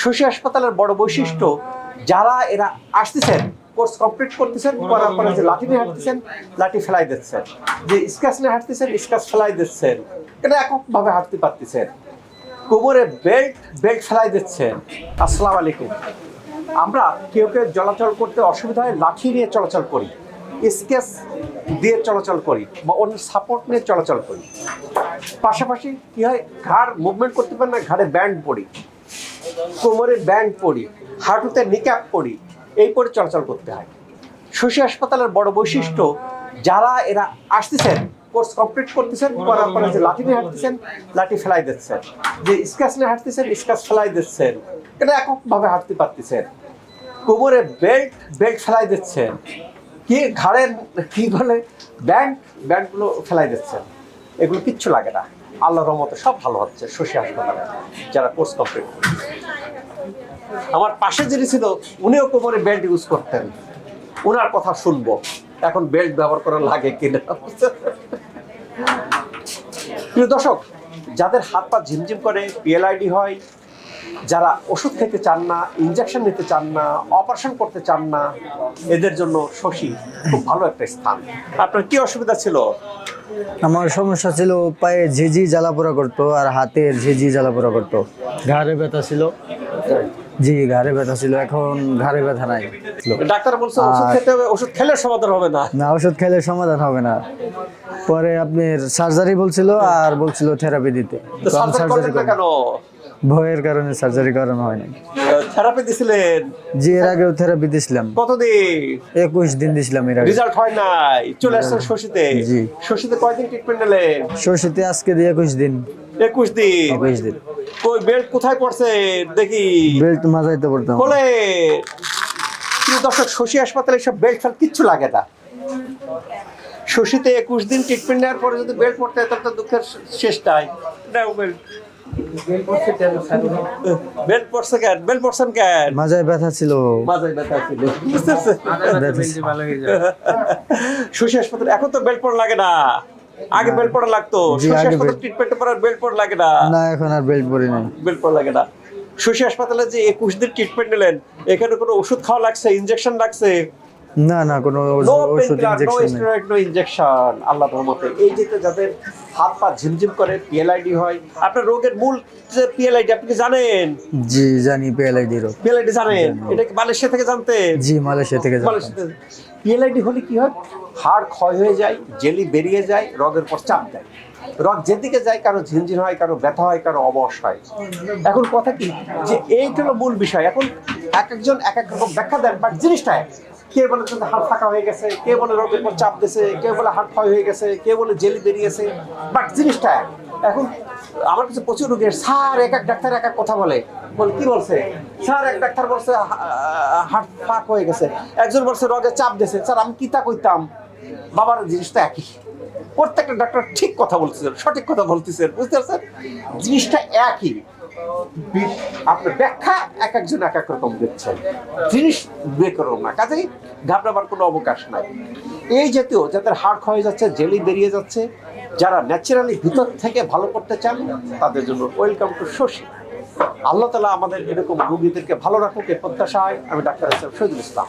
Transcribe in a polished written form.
শশী হাসপাতালের বড় বৈশিষ্ট্য, যারা এরা আসতেছেন কোর্স কমপ্লিট করতেছেন, করার পরে যে লাঠি নিয়ে হাঁটতেছেন লাঠি ফেলাই দিচ্ছেন, যে স্কাচ নিয়ে হাঁটতেছেন স্কাচ ফেলাই দিচ্ছেন, এটা এককভাবে হাঁটতে পারতেছেন, কোমরে বেল্ট ফেলাই দিচ্ছেন। আসসালামু আলাইকুম। আমরা কেউ চলাচল করতে অসুবিধা হয় লাঠি নিয়ে চলাচল করি, স্কেচ দিয়ে চলাচল করি বা অন্য সাপোর্ট নিয়ে চলাচল করি। পাশাপাশি কী হয়, ঘাড় মুভমেন্ট করতে পারে না, ঘাড়ে ব্যান্ড পরি, কোমরে ব্যান্ড পরি, হাঁটুতে নিক্যাপ পরি, এই পরে চলাচল করতে হয়। শশী হাসপাতালের বড় বৈশিষ্ট্য, যারা এরা আসতেছেন কোর্স কমপ্লিট করতেছেন, করার পরে যে লাঠি নিয়ে হাঁটতেছেন লাঠি ফেলাই দিচ্ছেন, যে স্কাচ নিয়ে হাঁটতেছেন স্কাচ ফেলাই দিচ্ছেন, এটা এককভাবে হাঁটতে পারতেছেন, কোমরে বেল্ট ফেলাই দিচ্ছেন, কি ঘাড়ের কি বলে ব্যান্ডগুলো ফেলাই দিচ্ছেন, এগুলো কিচ্ছু লাগে না। আল্লাহর রহমতে সব ভালো হচ্ছে শশী হাসপাতালে যারা কোর্স কমপ্লিট করছে। আমার পাশে যিনি ছিল উনিও কোমরে বেল্ট ইউজ করতেন, ওনার কথা শুনবো এখন বেল্ট ব্যবহার করা লাগে কিনা। প্রিয় দর্শক, যাদের হাত পা ঝিমঝিম করে, পিএলআইডি হয়, যারা ওষুধ খেতে চান না, ইনজেকশন নিতে চান না, অপারেশন করতে চান না, এদের জন্য শশী খুব ভালো একটা স্থান। আপনার কি অসুবিধা ছিল? আমার সমস্যা ছিল পায়ে ঝিঝি জ্বালাপোড়া করতো আর হাতের ঝিঝি জ্বালাপোড়া করতো, ঘাড়ে ব্যথা ছিল। জি, ঘাড়ে ব্যথা ছিল, এখন ঘাড়ে ব্যথা নাই। ডাক্তার বলছে ওষুধ খেতে হবে, ওষুধ খেলে সমাধান হবে না। না, ওষুধ খেলে সমাধান হবে না। পরে আপনার সার্জারি বলছিল আর বলছিল থেরাপি দিতে। তো আমি সার্জারি কেন? ভয়ের কারণে সার্জারি করানো হয়নি। থেরাপি দিছিলেন? জি, এর আগেও থেরাপি দিছিলাম। কতদিন? 21 দিন দিছিলাম এর আগে। রেজাল্ট হয় নাই, চলে আসছেন শশীতে। জি। শশীতে কয়দিন ট্রিটমেন্ট নিলেন? শশীতে আজকে দিয়ে 21 দিন। 21 দিন? 21 দিন। কই বেল্ট কোথায় পড়ছে দেখি? বেল্ট মাথাইতে পড়তাম। বলে প্রিয় দর্শক, শশী হাসপাতালে সব বেল্ট ফেল কিচ্ছু লাগে না। শশীতে 21 দিন ট্রিটমেন্ট নেওয়ার পরে যদি বেল্ট পড়তে হয় তাহলে তো দুঃখের শেষটাই। বেল্ট পড়ছে কেন? বেল্ট পড়ছেন কেন? মাজায় ব্যথা ছিল। মাজায় ব্যথা ছিল, বুঝতে শশী হাসপাতালে এখন তো বেল্ট পড়া লাগে না, আগে বেল্ট পড়া লাগতো। শশী হাসপাতালে ট্রিটমেন্ট পড়ার বেল্ট পড়া লাগে না। না, এখন আর বেল্ট পরি না, বেল্ট পড়া লাগে না। শশী হাসপাতালে যে 21 দিন ট্রিটমেন্ট নিলেন, এখানে কোনো ওষুধ খাওয়া লাগছে, ইনজেকশন লাগছে? না না, কোনো ওষুধ ইনজেকশন। আল্লাহর রহমতে এই যে যাদের হাত পা ঝিমঝিম করে, পিএলআইডি হয়, আপনার রোগের মূল যে পিএলআইডি আপনি জানেন? জি জানি, পিএলআইডি রোগ। পিএলআইডি জানেন? এটা কি মালয়েশিয়া থেকে জানতেন? জি, মালয়েশিয়া থেকে জানতাম। পিএলআইডি হলে কি হয়, হাড় ক্ষয় হয়ে যায়, জেলি বেরিয়ে যায়, রগের পর চাপ দেয়, রগ যেদিকে যায় কারো ঝিনঝিন হয়, কারো ব্যথা হয়, কারো অবশ হয়। এখন কথা কি যে এইটা হলো মূল বিষয়। এখন একজন এক এক রকম ব্যাখ্যা দেন, বাট জিনিসটা কে বলে হাড় ফাঁকা হয়ে গেছে, কে বলে রোগের পর চাপ দিয়েছে, কে বলে হাড় ক্ষয় হয়ে গেছে, কে বলে জেলি বেরিয়েছে, বাট জিনিসটা এখন আমার কাছে প্রচুর রোগীর স্যার এক এক ডাক্তার এক এক কথা বলে কি বলছে স্যার? এক ডাক্তার বলছে হাড় ফাঁক হয়ে গেছে, একজন বলছে রোগে চাপ দিয়েছে। স্যার আমি কি তা কইতাম? বাবার জিনিসটা একই, প্রত্যেকটা ডাক্তার ঠিক কথা বলতেছেন, সঠিক কথা বলতেছেন, বুঝতে পারছেন? জিনিসটা একই, আপনার ব্যাখ্যা এক একজন এক এক রকম দিচ্ছেন, জিনিস বিয়ে করো না, কাজেই ঘাবড়াবার কোনো অবকাশ নাই। এই জাতীয় যাদের হাড় ক্ষয় যাচ্ছে, জেলি বেরিয়ে যাচ্ছে, যারা ন্যাচারালি ভিতর থেকে ভালো করতে চান, তাদের জন্য ওয়েলকাম টু শশী। আল্লাহ তাআলা আমাদের এরকম রোগীদেরকে ভালো রাখুক, এ প্রত্যাশায় আমি ডাক্তার শহীদুল ইসলাম।